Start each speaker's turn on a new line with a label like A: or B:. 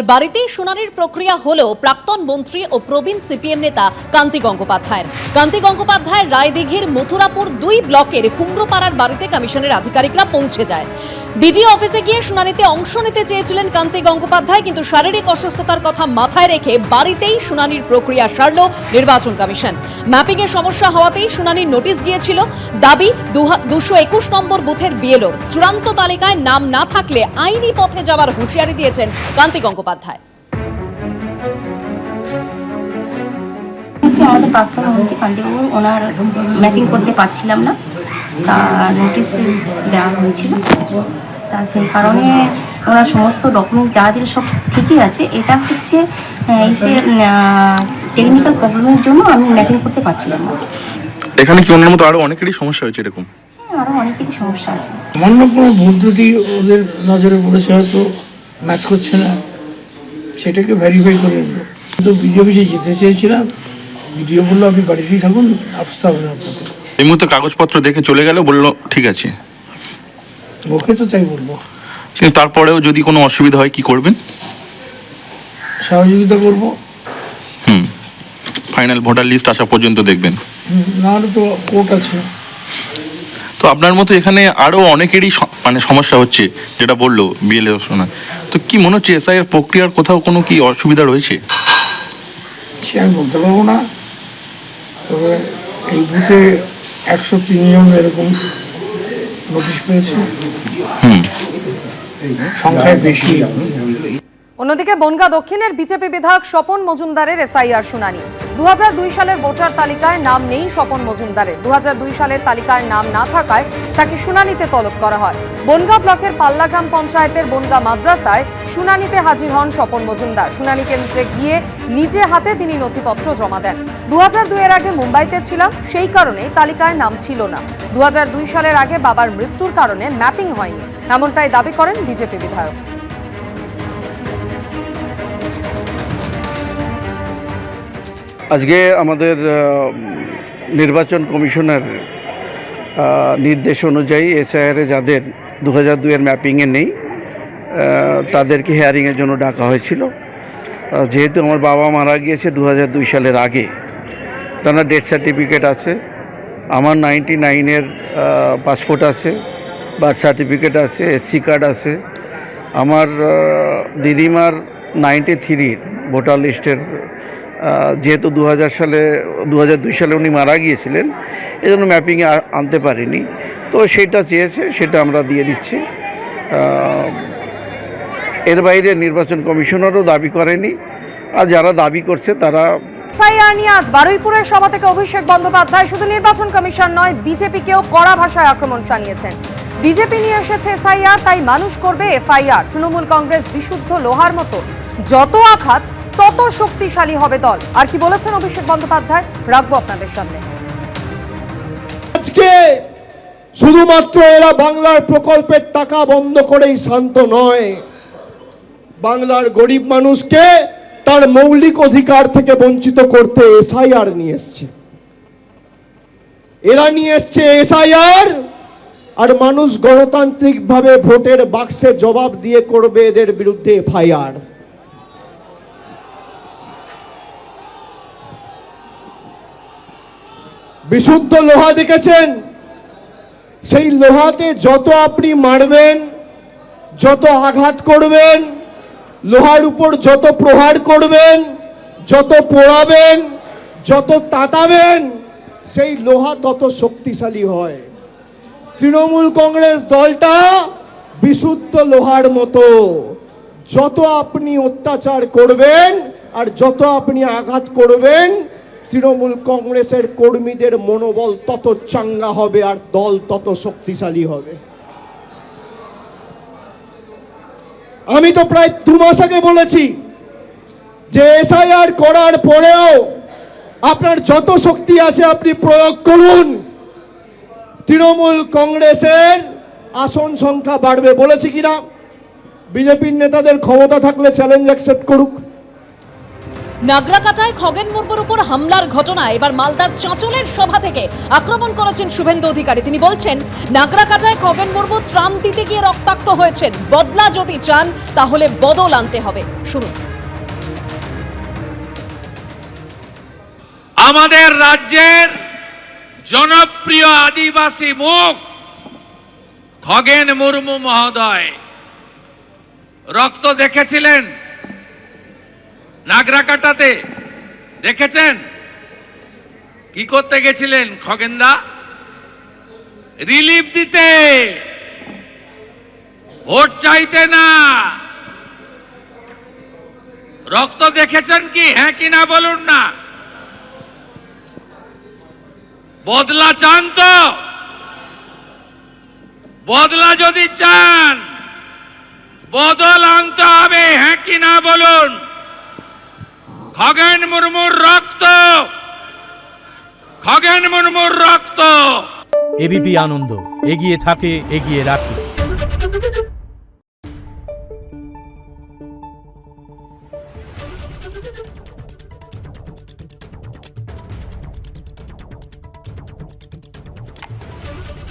A: তার বাড়িতেই শুনানির প্রক্রিয়া হলো প্রাক্তন মন্ত্রী ও প্রবীণ সিপিএম নেতা কান্তি গঙ্গোপাধ্যায়ের। কান্তি গঙ্গোপাধ্যায়ের রায়দিঘির মথুরাপুর 2 ব্লকের কুমড়োপাড়ার বাড়িতে কমিশনের আধিকারিকরা পৌঁছে যায়। বিডিও অফিসে গিয়ে শুনানিতে অংশ নিতে চেয়েছিলেন কান্তি গঙ্গোপাধ্যায়, কিন্তু শারীরিক অসুস্থতার কথা মাথায় রেখে বাড়িতেই শুনানির প্রক্রিয়া সারল নির্বাচন কমিশন। ম্যাপিং এর সমস্যা হওয়াতেই শুনানির নোটিশ গিয়েছিল। দাবি 221 নম্বর বুথের বিএলওর চূড়ান্ত তালিকায় নাম না থাকলে আইনি পথে যাওয়ার হুঁশিয়ারি দিয়েছেন কান্তি গঙ্গোপাধ্যায়।
B: আমাদের প্রাক্তন মন্ত্রী কান্তিবাবু ওনার ম্যাপিং করতে পারছিলাম না, তা নোটিশ দেওয়া হয়েছিল। তা সেই কারণে ওনার সমস্ত ডকুমেন্টস যা দিল সব ঠিকই আছে। এটা হচ্ছে টেকনিক্যাল প্রবলেমের জন্য আমি ম্যাপিং করতে পারছিলাম না।
C: এখানে কি অন্যের মতো আরো অনেকেরই সমস্যা হয়েছে এরকম?
B: হ্যাঁ, আরও অনেকেরই সমস্যা আছে।
D: সামান্য কোনো ভুল ত্রুটি ওদের নজরে পড়েছে, হয়তো ম্যাচ করছে না, সেটাকে ভেরিফাই করে নেব। কিন্তু বিজেপি যে যেতে চেয়েছিলাম, ভিডিও বললো আপনি বাড়িতেই থাকুন, আসতে হবে না আপনাকে।
C: এই মুহূর্তে কাগজপত্র দেখে চলে গেল, বললো ঠিক আছে।
D: ওকে তো তাই বলবো,
C: কিন্তু তারপরেও যদি কোনো অসুবিধা হয় কি করবেন?
D: সহযোগিতা করবো।
C: ফাইনাল ভোটার লিস্ট আসা পর্যন্ত দেখবেন?
D: নাহলে তো কোর্ট আছে।
C: তো আপনার মতো এখানে আরো অনেকেরই মানে সমস্যা হচ্ছে, যেটা বললো বিএলও শোনা। তো কি মনে হচ্ছে এসআইআর প্রক্রিয়ার কোথাও কোনো কি অসুবিধা রয়েছে?
D: সে আমি বলতে পারবো না, তবে এই বুথে 103 জন এরকম নোটিশ পেয়েছে, সংখ্যায় বেশি।
E: অন্যদিকে বনগাঁ দক্ষিণের বিজেপি বিধায়ক স্বপন মজুমদারের এসআইআর শুনানি। 2002 সালের ভোটার তালিকায় নাম নেই স্বপন মজুমদারের। 2002 সালের তালিকায় নাম না থাকায় তাকে শুনানিতে তলব করা হয়। বনগাঁ ব্লকের পাল্লা গ্রাম পঞ্চায়েতের বনগাঁ মাদ্রাসায় শুনানিতে হাজির হন স্বপন মজুমদার। শুনানি কেন্দ্রে গিয়ে নিজে হাতে তিনি নথিপত্র জমা দেন। 2002 এর আগে মুম্বাইতে ছিলাম, সেই কারণেই তালিকায় নাম ছিল না। 2002 সালের আগে বাবার মৃত্যুর কারণে ম্যাপিং হয়নি, এমনটাই দাবি করেন বিজেপি বিধায়ক।
F: আজকে আমাদের নির্বাচন কমিশনের নির্দেশ অনুযায়ী এসআইআরে যাদের 2002 এর ম্যাপিংয়ে নেই তাদেরকে হিয়ারিংয়ের জন্য ডাকা হয়েছিল। যেহেতু আমার বাবা মারা গিয়েছে 2002 সালের আগে, তার ডেথ সার্টিফিকেট আছে, আমার 99-এর পাসপোর্ট আছে, বার্থ সার্টিফিকেট আছে, এসসি কার্ড আছে, আমার দিদিমার 93-র ভোটার লিস্টের, যেহেতু 2002 সালে উনি মারা গিয়েছিলেন, এই জন্য ম্যাপিংয়ে আনতে পারিনি। তো সেটা চেয়েছে, সেটা আমরা দিয়ে দিচ্ছি। এর বাইরে নির্বাচন কমিশনারও দাবি করেনি, আর যারা দাবি করছে তারা।
E: এসআইআর নিয়ে আজ বারুইপুরের সভা থেকে অভিষেক বন্দ্যোপাধ্যায় শুধু নির্বাচন কমিশন নয়, বিজেপিকেও কড়া ভাষায় আক্রমণ শানিয়েছেন। বিজেপি নিয়ে এসেছে এসআইআর, তাই মানুষ করবে এফআইআর। তৃণমূল কংগ্রেস বিশুদ্ধ লোহার মতো, যত আঘাত তত শক্তিশালী হবে দল। আর কি বলেছেন অভিষেক বন্দ্যোপাধ্যায়, রাখবো আপনাদের সামনে।
G: আজকে শুধুমাত্র এরা বাংলার প্রকল্পের টাকা বন্ধ করেই শান্ত নয়, বাংলার গরিব মানুষকে তার মৌলিক অধিকার থেকে বঞ্চিত করতে এসআইআর নিয়ে এসছে। এরা নিয়ে এসছে এসআইআর, আর মানুষ গণতান্ত্রিকভাবে ভোটের বাক্সে জবাব দিয়ে করবে এদের বিরুদ্ধে এফআইআর। বিশুদ্ধ লোহা দেখেছেন, সেই লোহাতে যত আপনি মারবেন, যত আঘাত করবেন, লোহার উপর যত প্রহার করবেন, যত পোড়াবেন, যত তাতাবেন, সেই লোহা তত শক্তিশালী হয়। তৃণমূল কংগ্রেস দলটা বিশুদ্ধ লোহার মতো, যত আপনি অত্যাচার করবেন আর যত আপনি আঘাত করবেন, তৃণমূল কংগ্রেসের কর্মীদের মনোবল তত চাঙ্গা হবে আর দল তত শক্তিশালী হবে। আমি তো প্রায় 2 মাস আগে বলেছি যে এসআইআর করার পরেও আপনার যত শক্তি আছে আপনি প্রয়োগ করুন, তৃণমূল কংগ্রেসের আসন সংখ্যা বাড়বে। বলেছি কিনা? বিজেপির নেতাদের ক্ষমতা থাকলে চ্যালেঞ্জ অ্যাকসেপ্ট করুক।
A: নাগরাকাটায় খগেন মুর্মুর উপর হামলার ঘটনা এবার মালদার চাঁচলের সভা থেকে আক্রমণ করেছেন শুভেন্দু অধিকারী। তিনি বলছেন, নাগরাকাটায় খগেন মুর্মু ত্রাণ দিতে গিয়ে রক্তাক্ত হয়েছেন, বদলা যদি চান তাহলে বদল আনতে হবে। শুনুন।
H: আমাদের রাজ্যের জনপ্রিয় আদিবাসী মুখ খগেন মুর্মু মহোদয় রক্ত দেখেছিলেন নাগরাকাটাতে, দেখেছেন? কি করতে গেছিলেন খগেনদা? রিলিফ দিতে, ভোট চাইতে না। রক্ত দেখেছেন কি? হ্যাঁ কি না বলুন না। বদলা চান তো? বদলা যদি চান বদল আনতে হবে, হ্যাঁ কি না বলুন। খগেন মুর্মুর রক্ত, খগেন মুর্মুর রক্ত।
I: এবিপি আনন্দ, এগিয়ে থাকে, এগিয়ে রাখে।